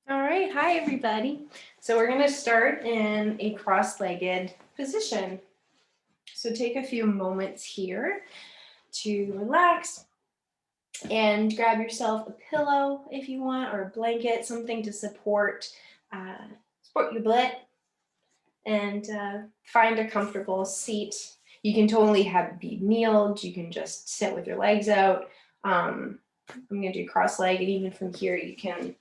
All right, hi everybody. So we're going to start in a cross-legged position. So take a few moments here to relax and grab yourself a pillow if you want, or a blanket, something to support your butt, and find a comfortable seat. You can totally be kneeled. You can just sit with your legs out. I'm going to do cross-legged. Even from here, you can,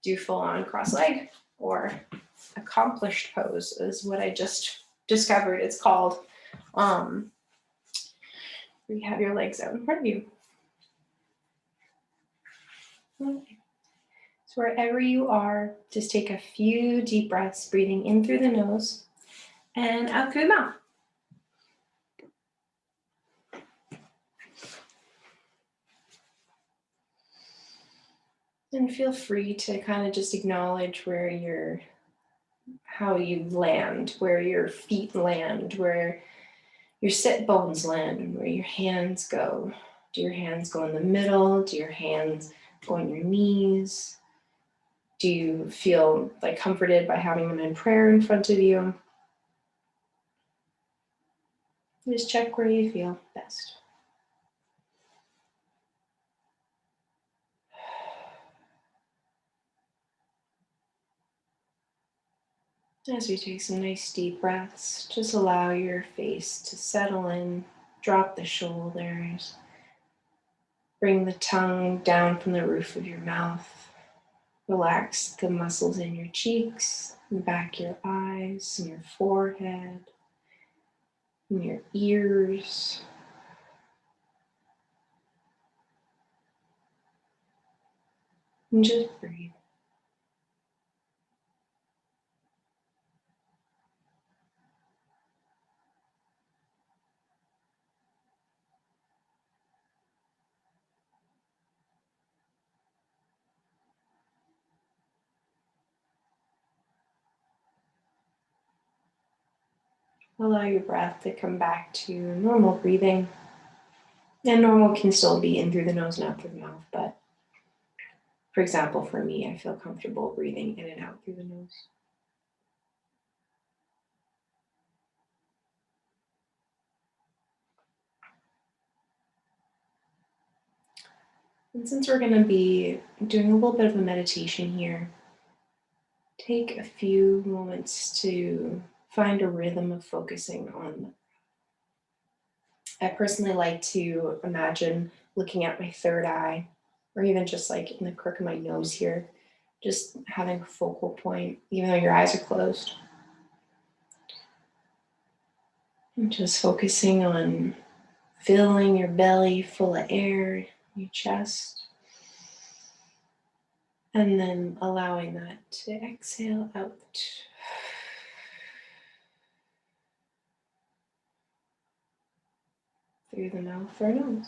do full-on cross-leg, or accomplished pose is what I just discovered it's called. Where you have your legs out in front of you. Okay. So wherever you are, just take a few deep breaths, breathing in through the nose and out through the mouth. And feel free to kind of just acknowledge how you land, where your feet land, where your sit bones land, and where your hands go. Do your hands go in the middle? Do your hands go on your knees? Do you feel like comforted by having them in prayer in front of you? Just check where you feel best. As you take some nice deep breaths, just allow your face to settle in, drop the shoulders, bring the tongue down from the roof of your mouth, relax the muscles in your cheeks, and back of your eyes, and your forehead, and your ears. And just breathe. Allow your breath to come back to normal breathing. And normal can still be in through the nose and out through the mouth, but for example, for me, I feel comfortable breathing in and out through the nose. And since we're going to be doing a little bit of a meditation here, take a few moments to find a rhythm of focusing on. I personally like to imagine looking at my third eye, or even just like in the crook of my nose here, just having a focal point, even though your eyes are closed. And just focusing on filling your belly full of air, your chest, and then allowing that to exhale out. Through the mouth or nose.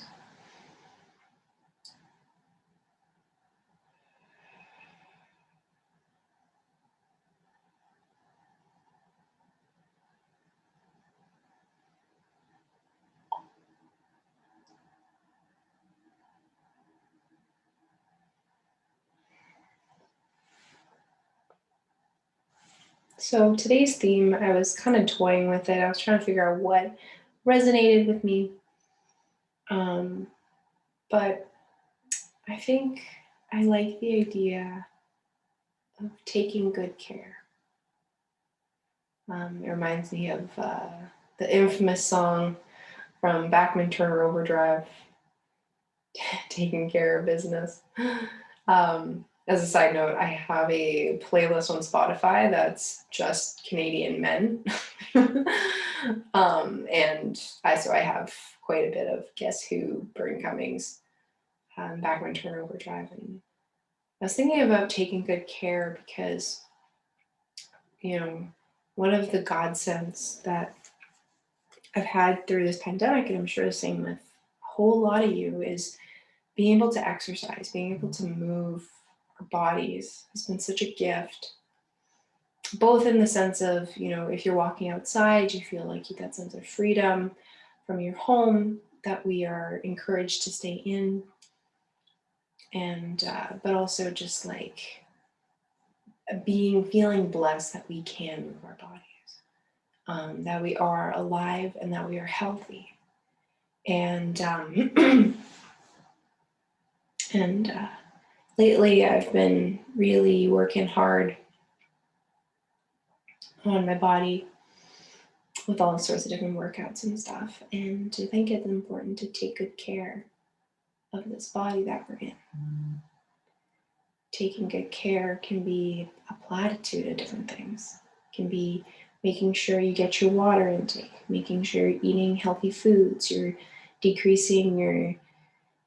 So today's theme, I was kind of toying with it. I was trying to figure out what resonated with me. But I think I like the idea of taking good care. It reminds me of the infamous song from Backman Turner Overdrive, Taking Care of Business. As a side note, I have a playlist on Spotify that's just Canadian men. And I have quite a bit of Guess Who, Burton Cummings, Backman Turner Overdrive. And I was thinking about taking good care because, one of the godsends that I've had through this pandemic, and I'm sure the same with a whole lot of you, is being able to exercise, being able to move our bodies has been such a gift. Both in the sense of, if you're walking outside, you feel like you get that sense of freedom from your home that we are encouraged to stay in. And but also just like feeling blessed that we can move our bodies, that we are alive and that we are healthy. And and lately I've been really working hard on my body with all sorts of different workouts and stuff. And I think it's important to take good care of this body that we're in. Taking good care can be a platitude of different things. It can be making sure you get your water intake, making sure you're eating healthy foods, you're decreasing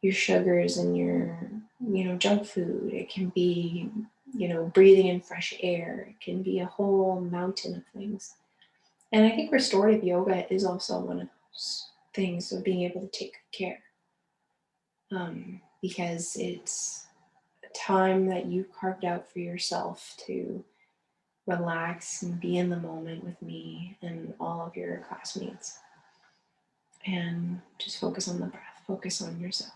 your sugars and your junk food. It can be breathing in fresh air. It can be a whole mountain of things. And I think restorative yoga is also one of those things of being able to take good care, because it's a time that you carved out for yourself to relax and be in the moment with me and all of your classmates, and just focus on the breath, focus on yourself.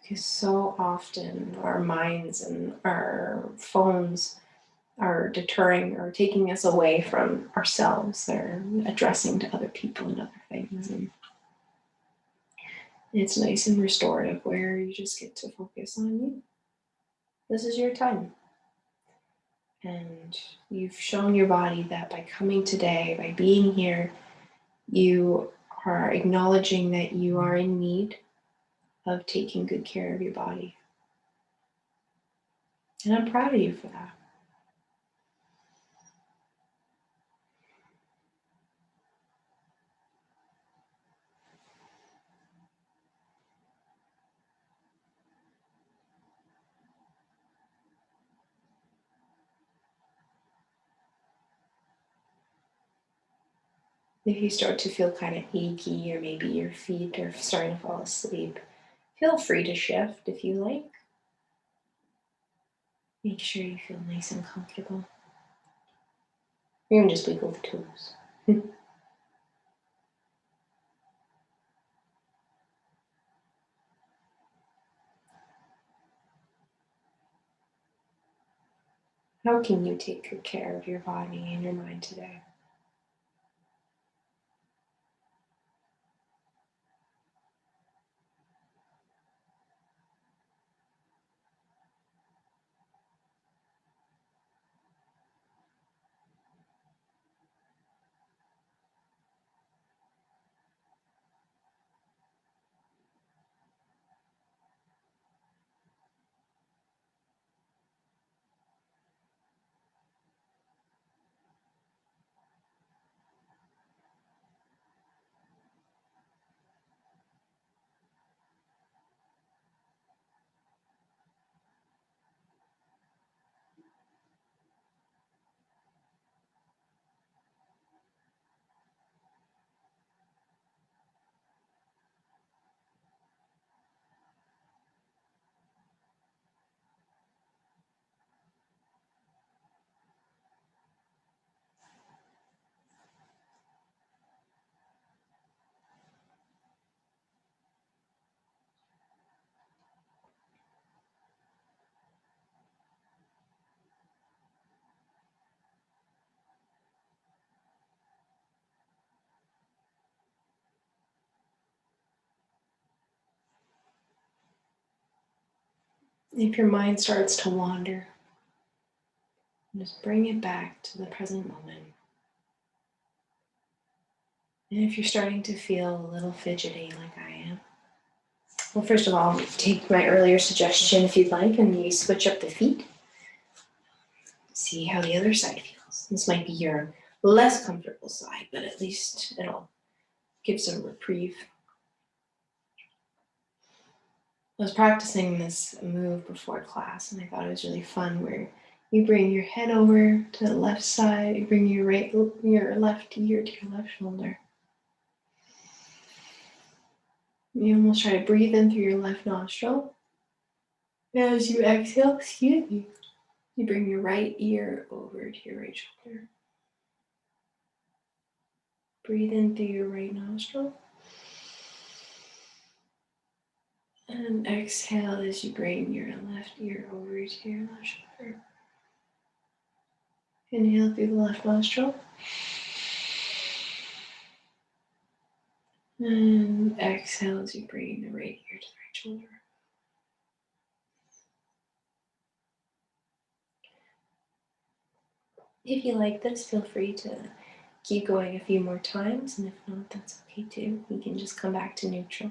Because so often our minds and our phones are deterring or taking us away from ourselves. They're addressing to other people and other things. And it's nice and restorative where you just get to focus on you. This is your time. And you've shown your body that by coming today, by being here, you are acknowledging that you are in need of taking good care of your body. And I'm proud of you for that. If you start to feel kind of achy, or maybe your feet are starting to fall asleep, feel free to shift if you like. Make sure you feel nice and comfortable. You can just wiggle the toes. How can you take good care of your body and your mind today? If your mind starts to wander, just bring it back to the present moment. And if you're starting to feel a little fidgety like I am, well, first of all, take my earlier suggestion if you'd like, and you switch up the feet. See how the other side feels. This might be your less comfortable side, but at least it'll give some reprieve. I was practicing this move before class, and I thought it was really fun, where you bring your head over to the left side, you bring your left ear to your left shoulder. You almost try to breathe in through your left nostril. As you exhale, you bring your right ear over to your right shoulder. Breathe in through your right nostril. And exhale as you bring your left ear over to your left shoulder. Inhale through the left nostril. And exhale as you bring the right ear to the right shoulder. If you like this, feel free to keep going a few more times, and if not, that's okay too. You can just come back to neutral.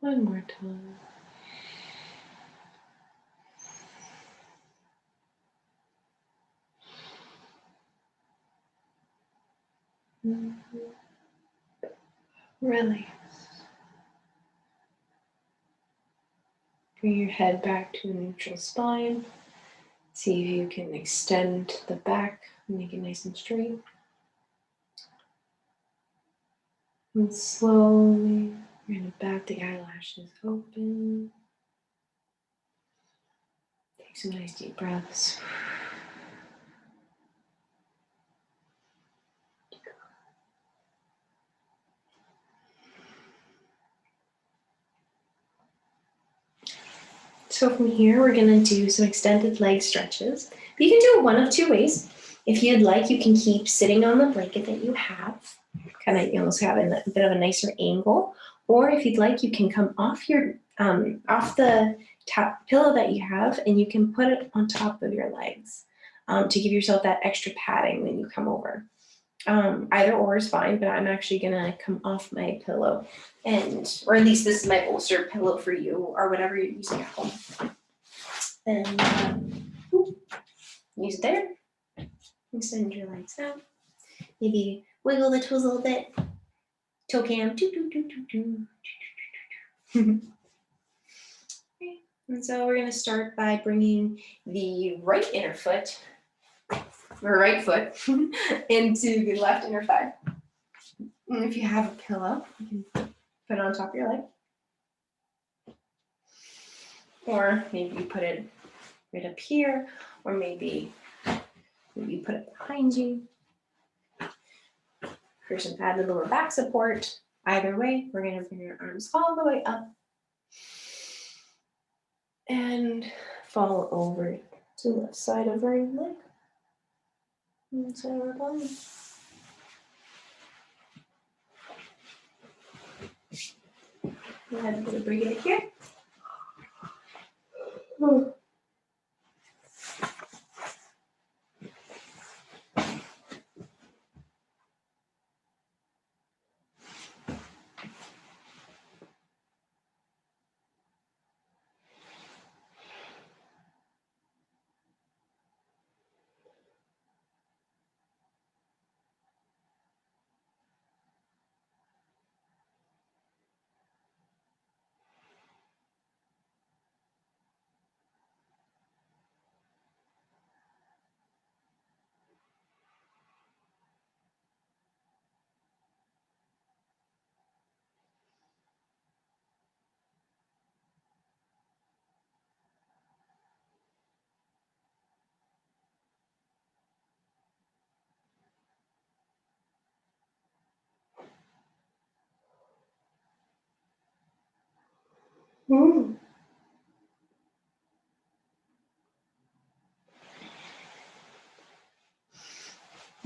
One more time. Release. Bring your head back to a neutral spine. See if you can extend the back, make it nice and straight. And slowly, we're going to bat the eyelashes open. Take some nice deep breaths. So from here, we're going to do some extended leg stretches. But you can do it one of two ways. If you'd like, you can keep sitting on the blanket that you have. Kind of, you almost have a bit of a nicer angle. Or if you'd like, you can come off your off the top pillow that you have, and you can put it on top of your legs to give yourself that extra padding when you come over. Either or is fine, but I'm actually gonna come off my pillow, or at least this is my bolster pillow for you, or whatever you're using at home. And use it there. Extend your legs out. Maybe wiggle the toes a little bit. Toe cam. Okay. And so we're gonna start by bringing the right inner foot, or right foot, into the left inner thigh. And if you have a pillow, you can put it on top of your leg. Or maybe you put it right up here, or maybe you put it behind you for some added lower back support. Either way, we're going to bring your arms all the way up and fall over to the left side of our leg. Inside our body. Go ahead and bring it here.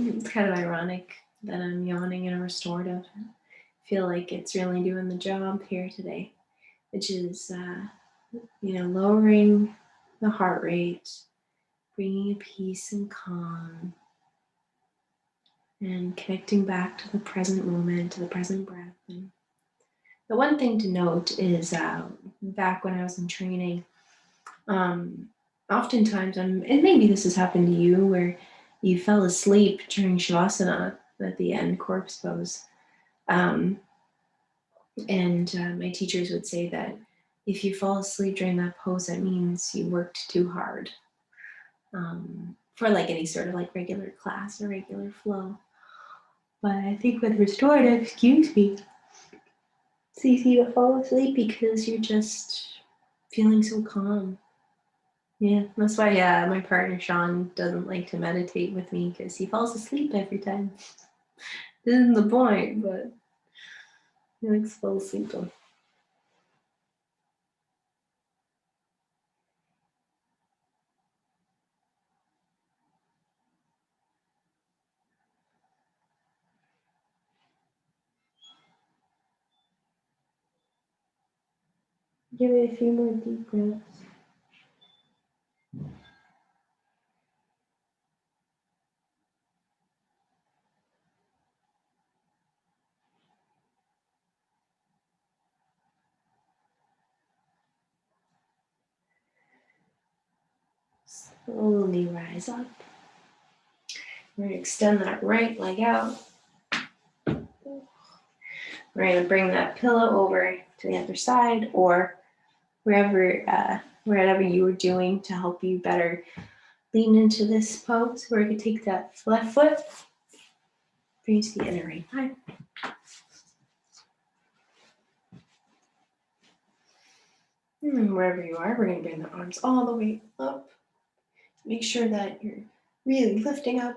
It's kind of ironic that I'm yawning in a restorative. I feel like it's really doing the job here today, which is, lowering the heart rate, bringing a peace and calm, and connecting back to the present moment, to the present breath. And the one thing to note is back when I was in training, oftentimes, and maybe this has happened to you, where you fell asleep during Shavasana at the end, corpse pose. And my teachers would say that if you fall asleep during that pose, that means you worked too hard for like any sort of like regular class or regular flow. But I think with restorative, excuse me, it's easy to fall asleep because you're just feeling so calm. Yeah, that's why my partner Sean doesn't like to meditate with me because he falls asleep every time. This isn't the point, but he likes to fall asleep. Give it a few more deep breaths. Slowly rise up. We're going to extend that right leg out. We're going to bring that pillow over to the other side or wherever you were doing to help you better lean into this pose. We're going to take that left foot, bring it to the inner right thigh. And wherever you are, we're going to bring the arms all the way up. Make sure that you're really lifting up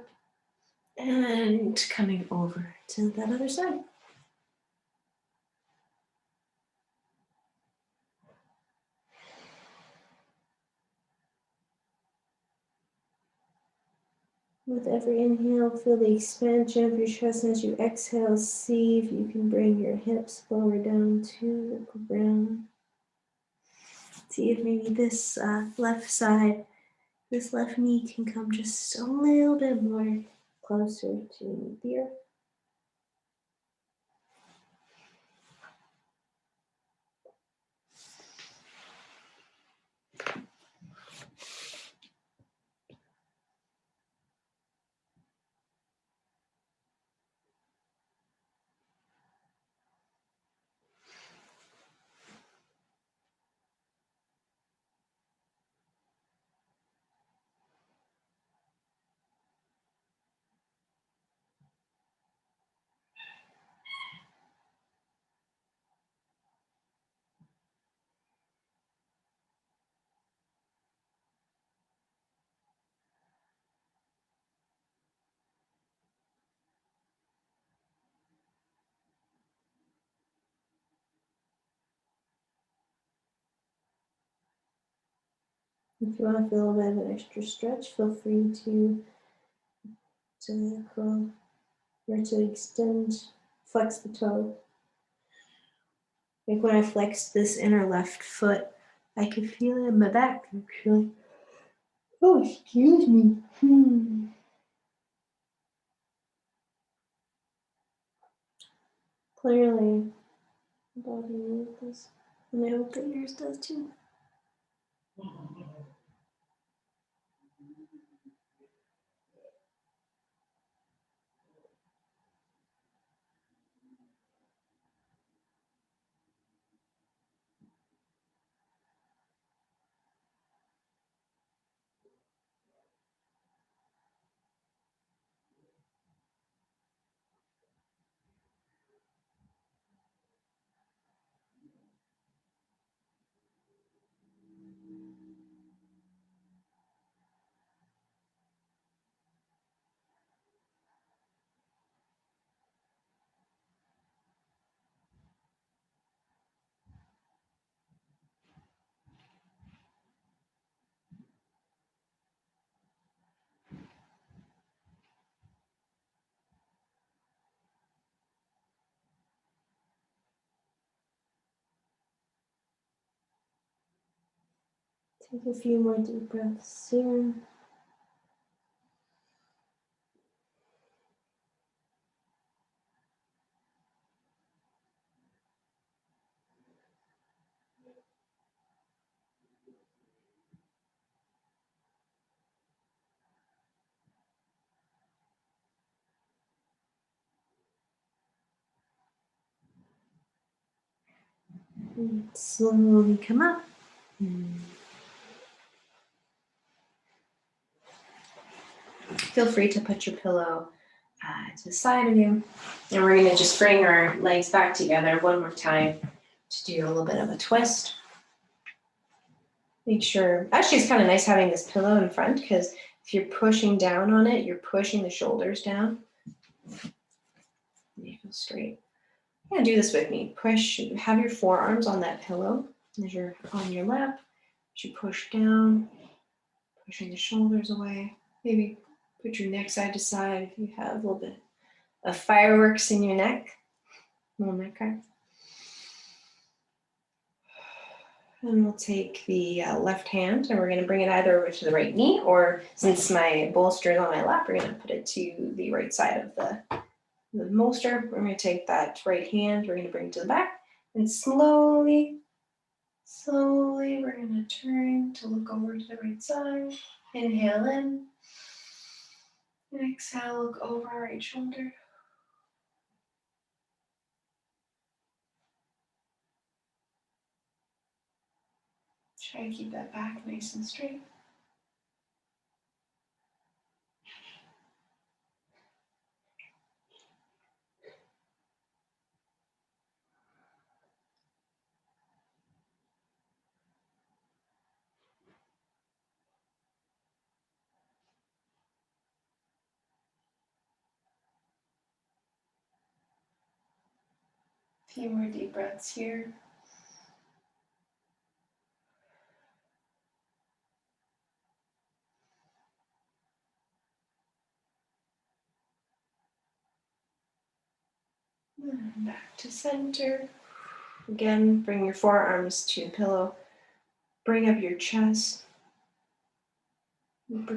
and coming over to that other side. With every inhale, feel the expansion of your chest. As you exhale, see if you can bring your hips lower down to the ground. See if maybe this left side, this left knee can come just a little bit more closer to the earth. If you want to feel a bit of an extra stretch, feel free to curl or to extend, flex the toe. Like when I flexed this inner left foot, I could feel it in my back actually. Oh, excuse me. Clearly, the body needs this, and I hope that yours does too. Take a few more deep breaths here. And slowly come up. Feel free to put your pillow to the side of you. And we're going to just bring our legs back together one more time to do a little bit of a twist. Make sure, actually it's kind of nice having this pillow in front because if you're pushing down on it, you're pushing the shoulders down. You feel straight. Yeah, do this with me. Push, have your forearms on that pillow as you're on your lap. As you push down, pushing the shoulders away. Maybe put your neck side to side if you have a little bit of fireworks in your neck. Little neck crack. And we'll take the left hand and we're going to bring it either over to the right knee, or since my bolster is on my lap, we're going to put it to the right side of the bolster. We're going to take that right hand, we're going to bring it to the back, and slowly, we're going to turn to look over to the right side. Inhale in. And exhale, look over our right shoulder. Try to keep that back nice and straight. A few more deep breaths here. And back to center. Again, bring your forearms to the pillow. Bring up your chest.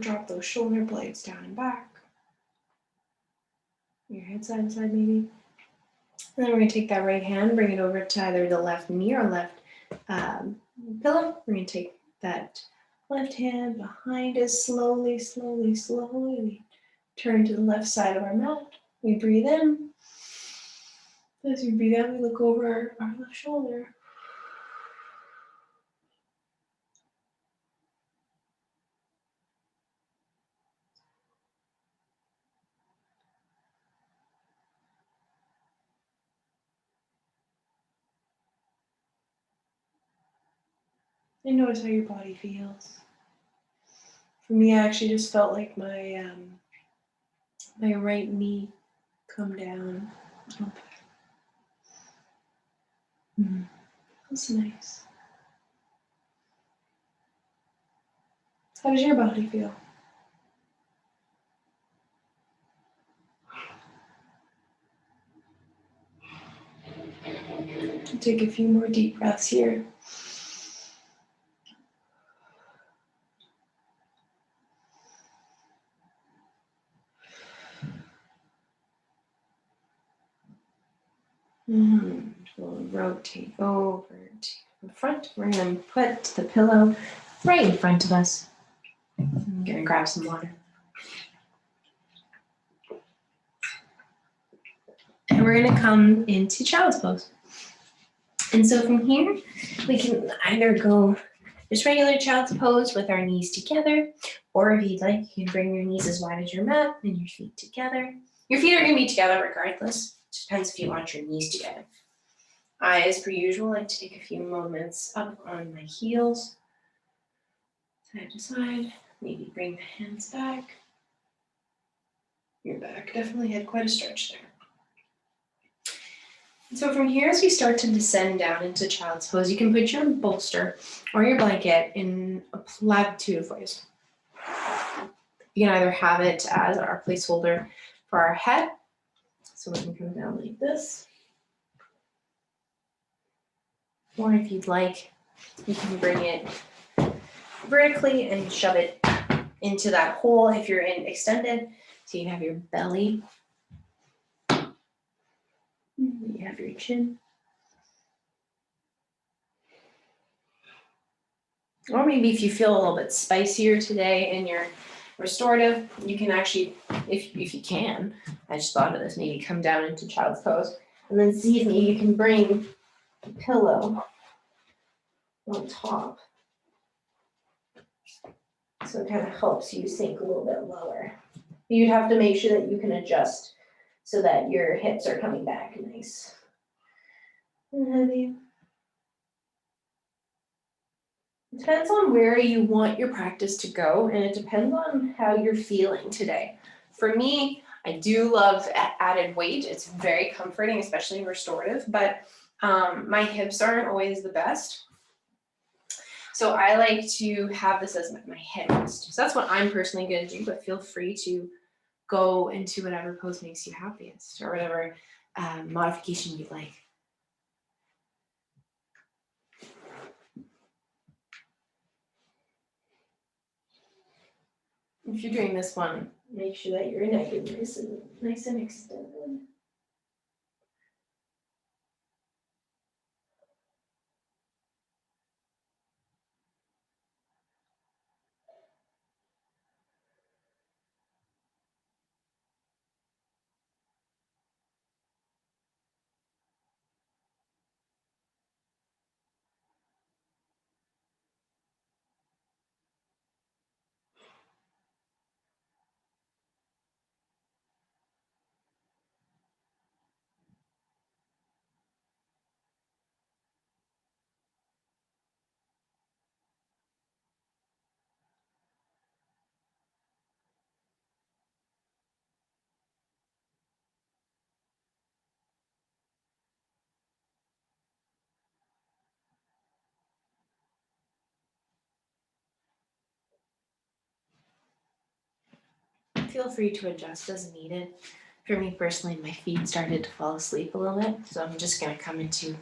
Drop those shoulder blades down and back. Your head side to side maybe. And then we're going to take that right hand, bring it over to either the left knee or left pillow. We're going to take that left hand behind us slowly. We turn to the left side of our mat. We breathe in. As we breathe out, we look over our left shoulder. And notice how your body feels. For me, I actually just felt like my my right knee come down. That's nice. How does your body feel? Take a few more deep breaths here. We'll rotate over to the front. We're going to put the pillow right in front of us. I'm going to grab some water. And we're going to come into child's pose. And so from here, we can either go just regular child's pose with our knees together, or if you'd like, you can bring your knees as wide as your mat and your feet together. Your feet are going to be together regardless. It depends if you want your knees together. I, as per usual, like to take a few moments up on my heels, side to side. Maybe bring the hands back. Your back definitely had quite a stretch there. And so from here, as we start to descend down into child's pose, you can put your bolster or your blanket in a platitude voice. You can either have it as our placeholder for our head, so we can come down like this. Or if you'd like, you can bring it vertically and shove it into that hole if you're in extended. So you have your belly, you have your chin. Or maybe if you feel a little bit spicier today in your restorative, you can actually, if you can, I just thought of this, maybe come down into child's pose and then see if you can bring the pillow on top. So it kind of helps you sink a little bit lower. You'd have to make sure that you can adjust so that your hips are coming back nice and heavy. It depends on where you want your practice to go, and it depends on how you're feeling today. For me, I do love added weight. It's very comforting, especially in restorative, but my hips aren't always the best. So I like to have this as my headrest. So that's what I'm personally going to do, but feel free to go into whatever pose makes you happiest or whatever modification you'd like. If you're doing this one, make sure that your neck is nice and extended. Feel free to adjust as needed. For me personally, my feet started to fall asleep a little bit, so I'm just going to come into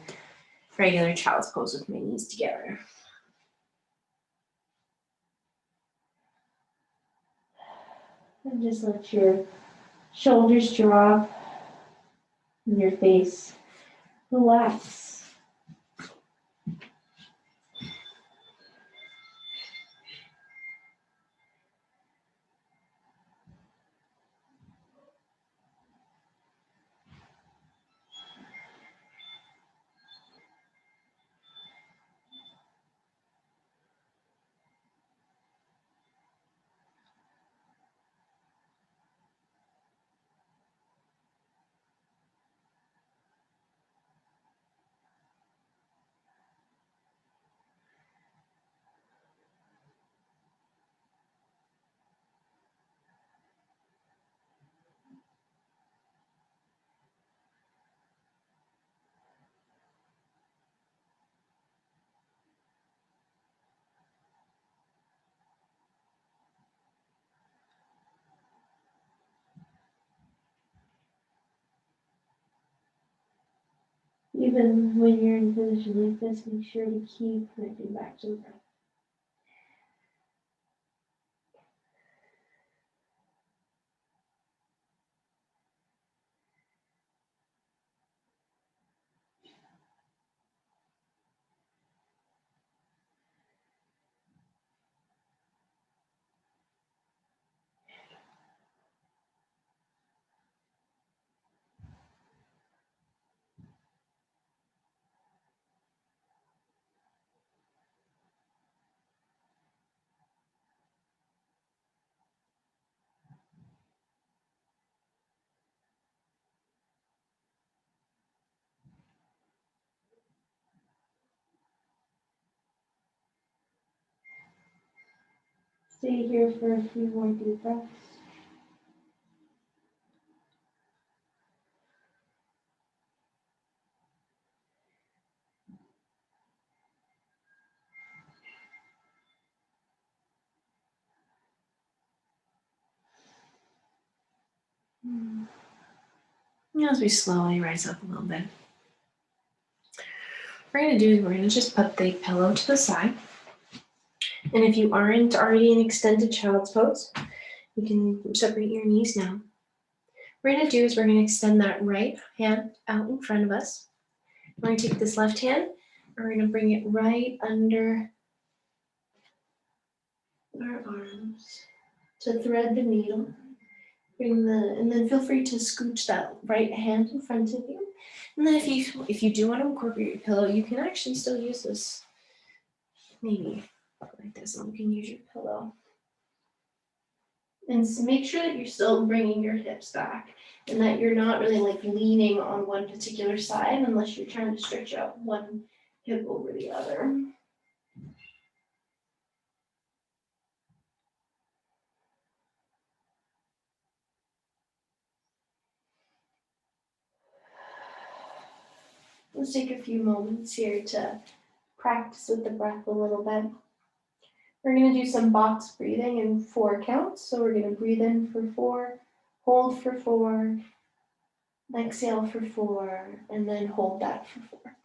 regular child's pose with my knees together. And just let your shoulders drop and your face relax. Even when you're in a position like this, make sure to keep connecting back to the breath. Stay here for a few more deep breaths. As we slowly rise up a little bit, what we're going to do is we're going to just put the pillow to the side. And if you aren't already in extended child's pose, you can separate your knees now. What we're going to do is we're going to extend that right hand out in front of us. We're going to take this left hand and we're going to bring it right under our arms to thread the needle. And then feel free to scooch that right hand in front of you. And then if you do want to incorporate your pillow, you can actually still use this maybe like this, and you can use your pillow. And so make sure that you're still bringing your hips back and that you're not really like leaning on one particular side unless you're trying to stretch out one hip over the other. Let's take a few moments here to practice with the breath a little bit. We're going to do some box breathing in 4 counts. So we're going to breathe in for 4, hold for 4, exhale for 4, and then hold that for 4.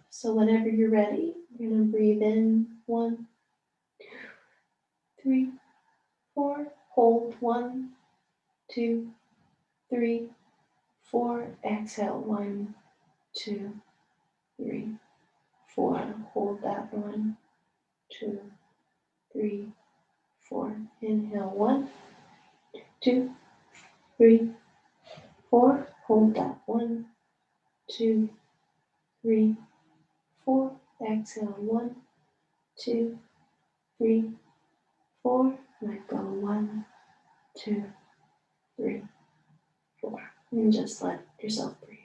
So whenever you're ready, you're going to breathe in 1, 2, 3, 4, hold 1, 2, 3, 4, exhale 1, 2, 3, 4, hold that 1, 2, 3, 4, inhale 1, 2, 3, 4, hold that 1, 2, 3, 4, exhale 1, 2, 3, 4, let go 1, 2, 3, 4, and just let yourself breathe.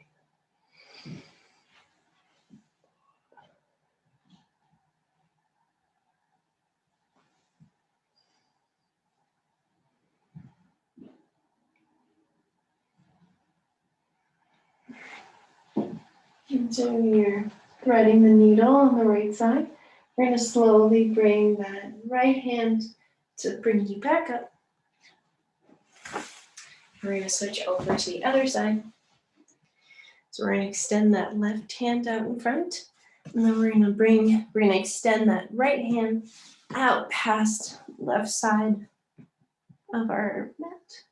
And so when you're threading the needle on the right side, we're going to slowly bring that right hand to bring you back up. We're going to switch over to the other side. So we're going to extend that left hand out in front, and then we're going to extend that right hand out past left side of our mat.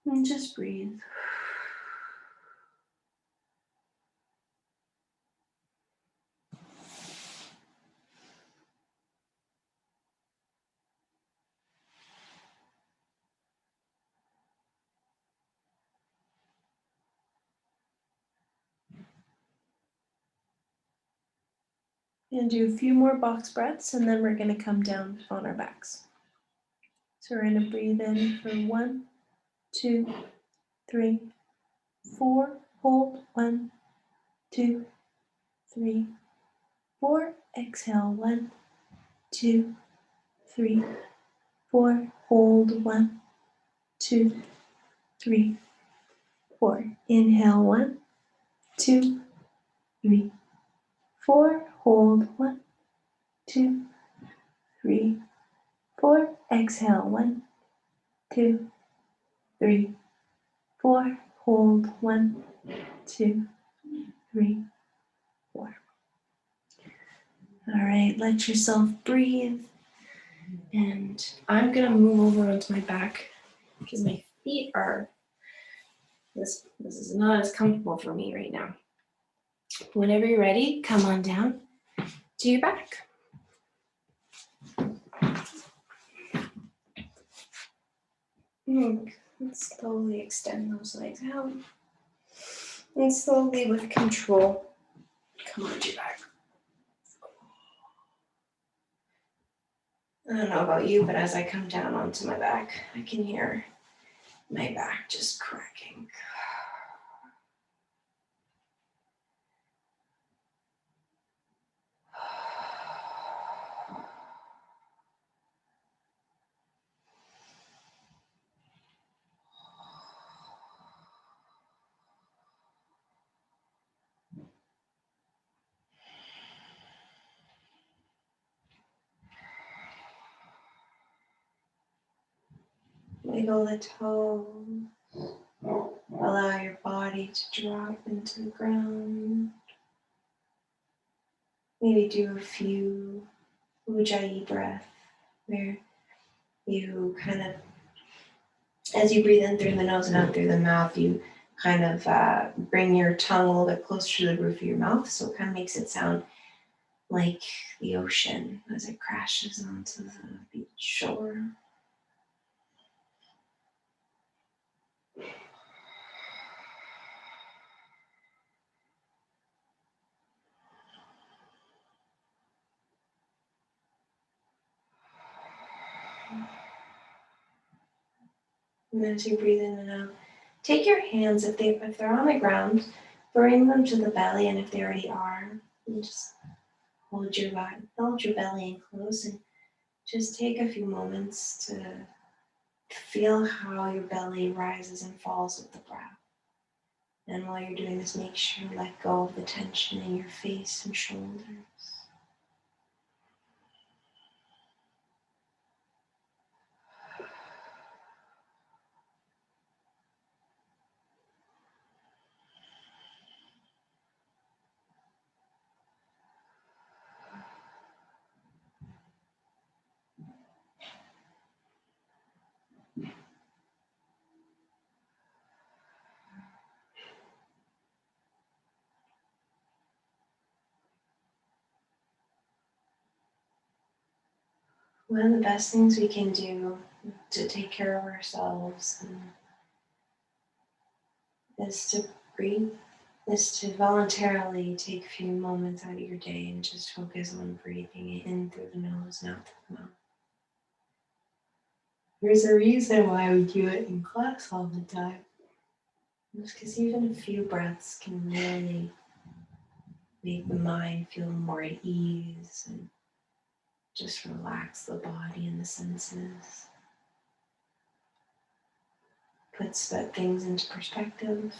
And just breathe. And do a few more box breaths, and then we're going to come down on our backs. So we're going to breathe in for 1, 2, 3, 4. Hold 1, 2, 3, 4. Exhale 1, 2, 3, 4. Hold 1, 2, 3, 4. Inhale 1, 2, 3, 4. Hold 1, 2, 3, 4. Exhale 1, 2, 3, 4. Hold 1, 2, 3, 4. All right, let yourself breathe. And I'm gonna move over onto my back because my feet are, this is not as comfortable for me right now. Whenever you're ready, come on down to your back. And slowly extend those legs out. And slowly with control, come onto your back. I don't know about you, but as I come down onto my back, I can hear my back just cracking. Wiggle the toes. Allow your body to drop into the ground. Maybe do a few ujjayi breath where you kind of, as you breathe in through the nose and out through the mouth, you kind of bring your tongue a little bit closer to the roof of your mouth, so it kind of makes it sound like the ocean as it crashes onto the beach shore. And then as you breathe in and out, take your hands, if they're on the ground, bring them to the belly, and if they already are, just hold your belly in close, and just take a few moments to feel how your belly rises and falls with the breath. And while you're doing this, make sure you let go of the tension in your face and shoulders. One of the best things we can do to take care of ourselves is to breathe, is to voluntarily take a few moments out of your day and just focus on breathing in through the nose and out through the mouth. There's a reason why we do it in class all the time. It's because even a few breaths can really make the mind feel more at ease and just relax the body and the senses. Puts things into perspective.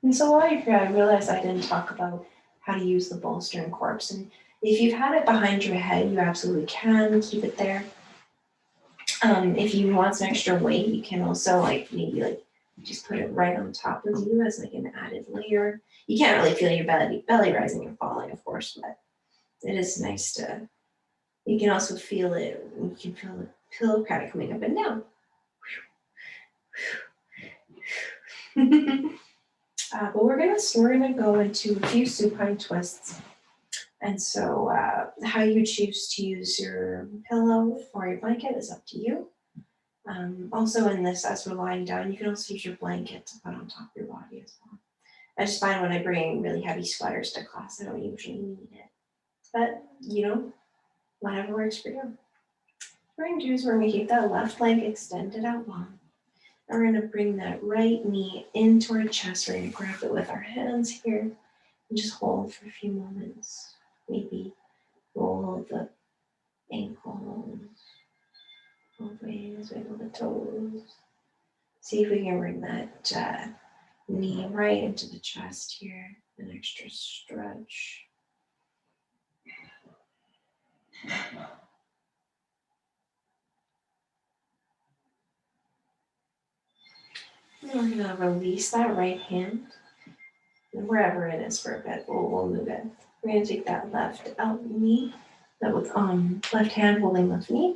And so while you're here, I realized I didn't talk about how to use the bolster and corpse. And if you've had it behind your head, you absolutely can keep it there. If you want some extra weight, you can also maybe just put it right on top of you as like an added layer. You can't really feel your belly rising and falling, of course, but it is nice to. You can also feel it. You can feel the pillow kind of coming up and down. But we're gonna go into a few supine twists. And so how you choose to use your pillow or your blanket is up to you. Also in this, as we're lying down, you can also use your blanket to put on top of your body as well. I just find when I bring really heavy sweaters to class, I don't usually need it. But, whatever works for you. What we're going to do is we're going to keep that left leg extended out long. And we're going to bring that right knee into our chest. We're going to grab it with our hands here and just hold for a few moments. Maybe roll the ankles, always wiggle the toes. See if we can bring that knee right into the chest here. An extra stretch. And we're going to release that right hand. And wherever it is for a bit, we'll move it. We're going to take that left knee, that with left hand holding left knee,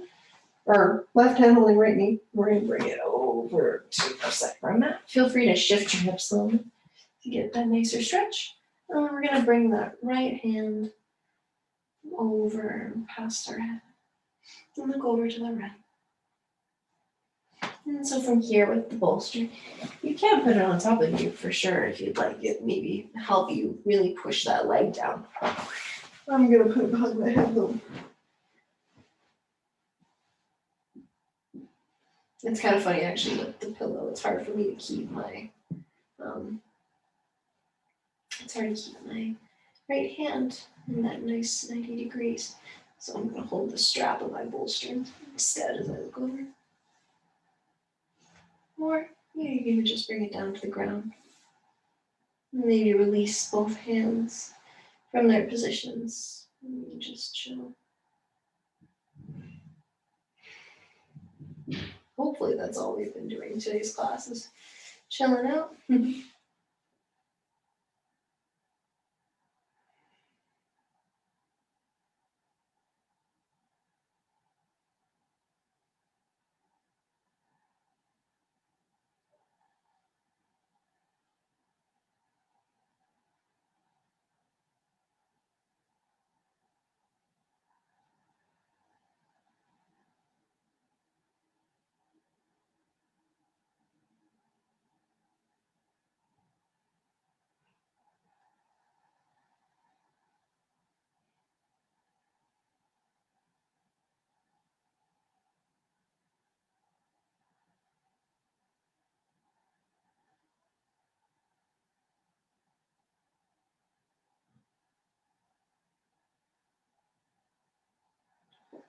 or left hand holding right knee. We're going to bring it over to our side of our mat. Feel free to shift your hips a little bit to get that nicer stretch. And then we're going to bring that right hand over past our head and look over to the right. And so from here with the bolster, you can put it on top of you for sure if you'd like it. Maybe help you really push that leg down. I'm going to put it behind my head though. It's kind of funny actually with the pillow. It's hard for me to keep my right hand in that nice 90 degrees. So I'm going to hold the strap of my bolster instead as I look over. Or you can just bring it down to the ground. Maybe release both hands from their positions. And just chill. Hopefully that's all we've been doing in today's class is chilling out.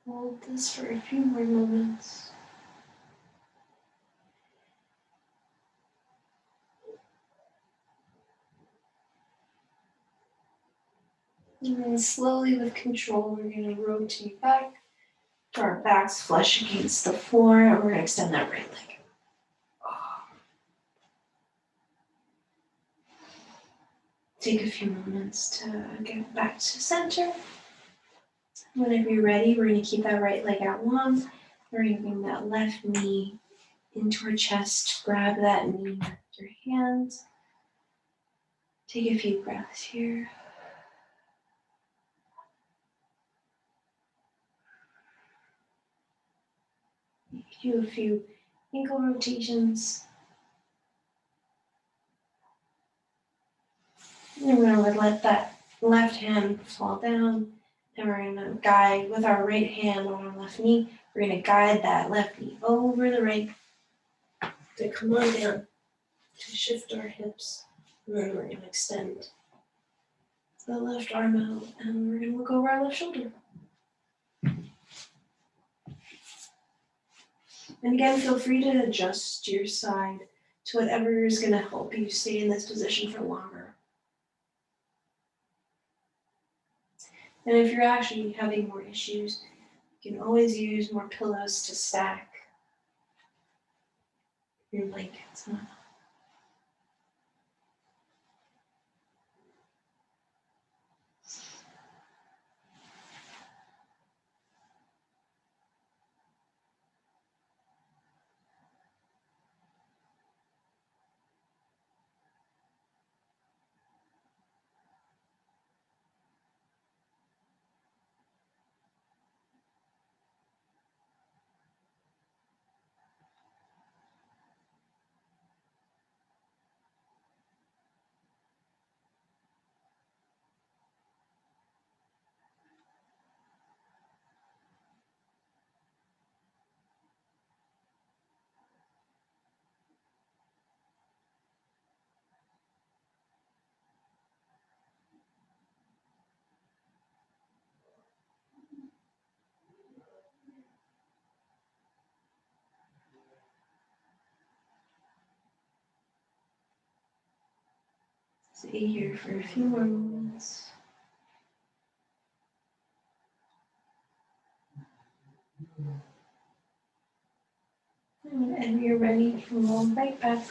Hold this for a few more moments. And then slowly with control, we're going to rotate back to our backs flush against the floor, and we're going to extend that right leg. Take a few moments to get back to center. Whenever you're ready, we're going to keep that right leg out long. We're going to bring that left knee into our chest. Grab that knee with your hands. Take a few breaths here. Do a few ankle rotations. And we're going to let that left hand fall down. And we're going to guide with our right hand on our left knee. We're going to guide that left knee over the right to come on down, to shift our hips. And then we're going to extend the left arm out, and we're going to look over our left shoulder. And again, feel free to adjust your side to whatever is going to help you stay in this position for longer. And if you're actually having more issues, you can always use more pillows to stack your blankets on. Stay here for a few more moments. And whenever you're ready, you can roll right back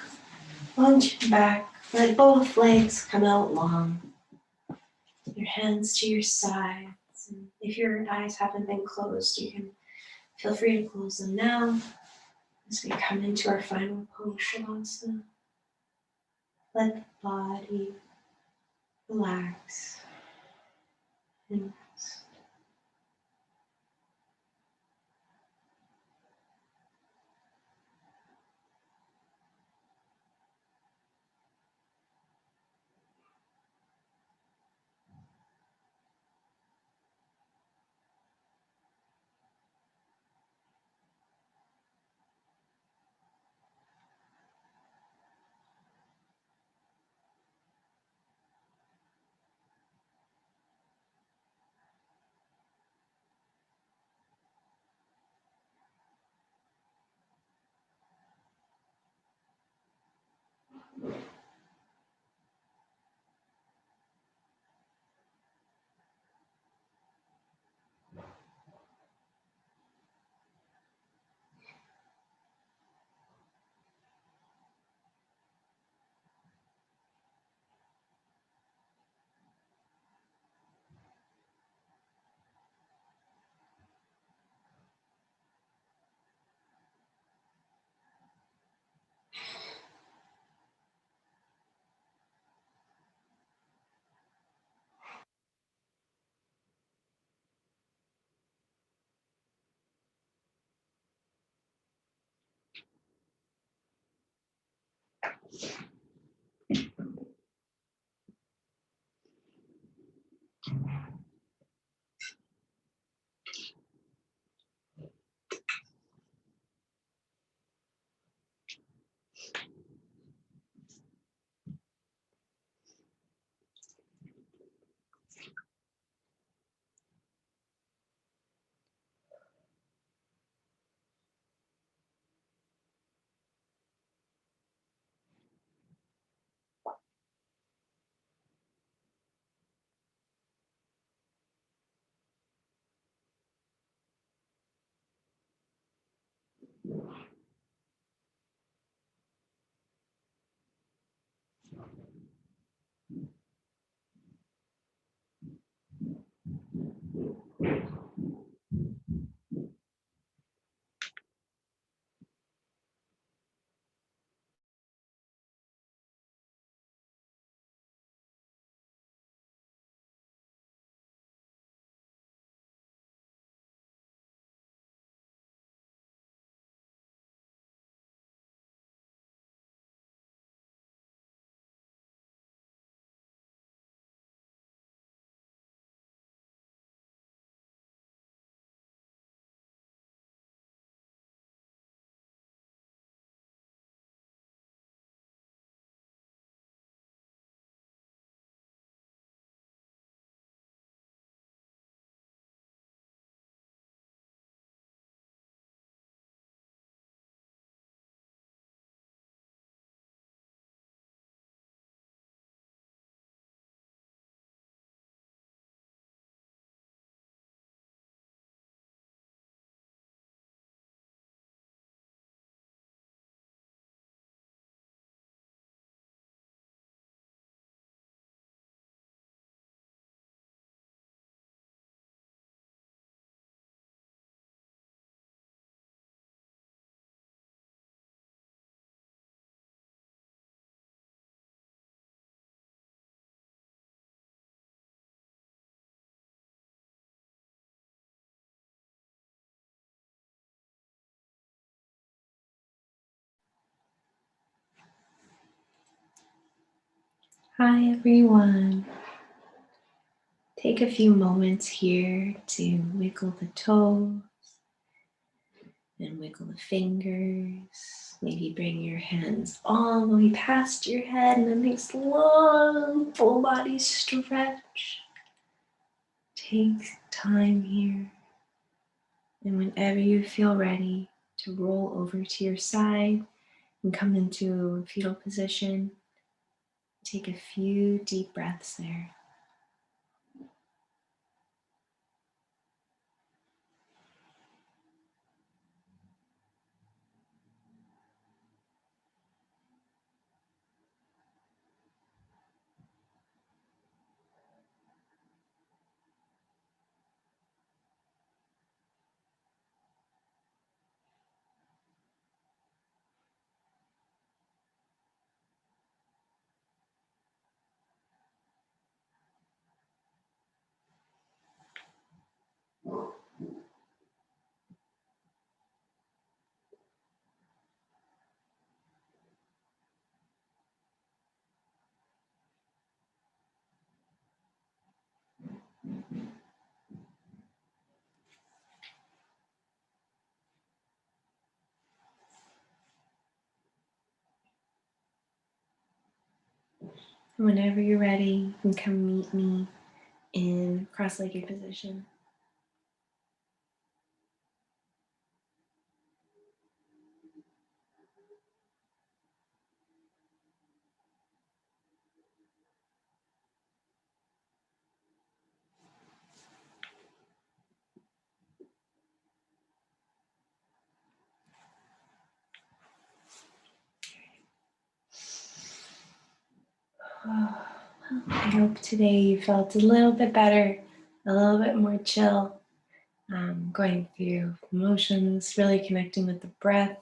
onto your back. Let both legs come out long. Your hands to your sides. And if your eyes haven't been closed, you can feel free to close them now as we come into our final pose, Shavasana. Let the body relax and rest. Hi everyone. Take a few moments here to wiggle the toes and wiggle the fingers. Maybe bring your hands all the way past your head and a nice long full body stretch. Take time here, and whenever you feel ready to roll over to your side and come into fetal position, take a few deep breaths there. And whenever you're ready, you can come meet me in cross-legged position. Oh, I hope today you felt a little bit better, a little bit more chill, going through emotions, really connecting with the breath.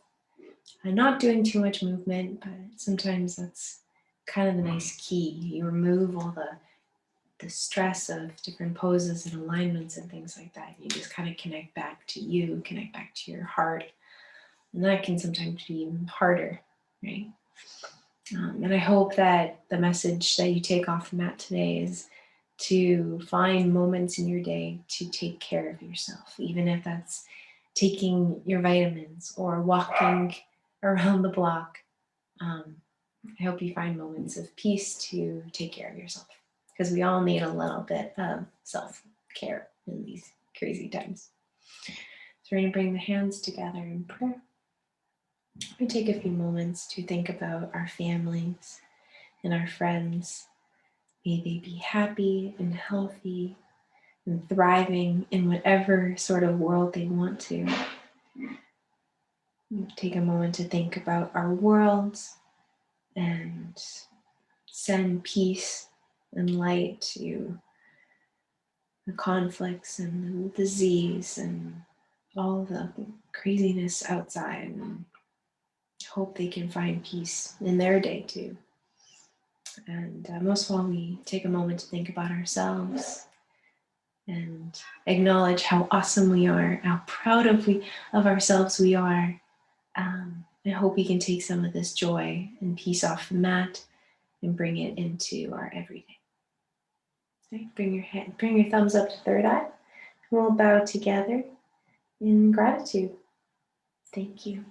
I'm not doing too much movement, but sometimes that's kind of the nice key. You remove all the stress of different poses and alignments and things like that. You just kind of connect back to you, connect back to your heart. And that can sometimes be even harder, right? And I hope that the message that you take off the mat today is to find moments in your day to take care of yourself, even if that's taking your vitamins or walking around the block. I hope you find moments of peace to take care of yourself, because we all need a little bit of self-care in these crazy times. So we're going to bring the hands together in prayer. We take a few moments to think about our families and our friends. May they be happy and healthy and thriving in whatever sort of world they want to. Take a moment to think about our world and send peace and light to the conflicts and the disease and all the craziness outside, and hope they can find peace in their day too. And most of all, we take a moment to think about ourselves and acknowledge how awesome we are, how proud of ourselves we are. I hope we can take some of this joy and peace off the mat and bring it into our everyday. Okay, bring your thumbs up to third eye. We'll bow together in gratitude. Thank you.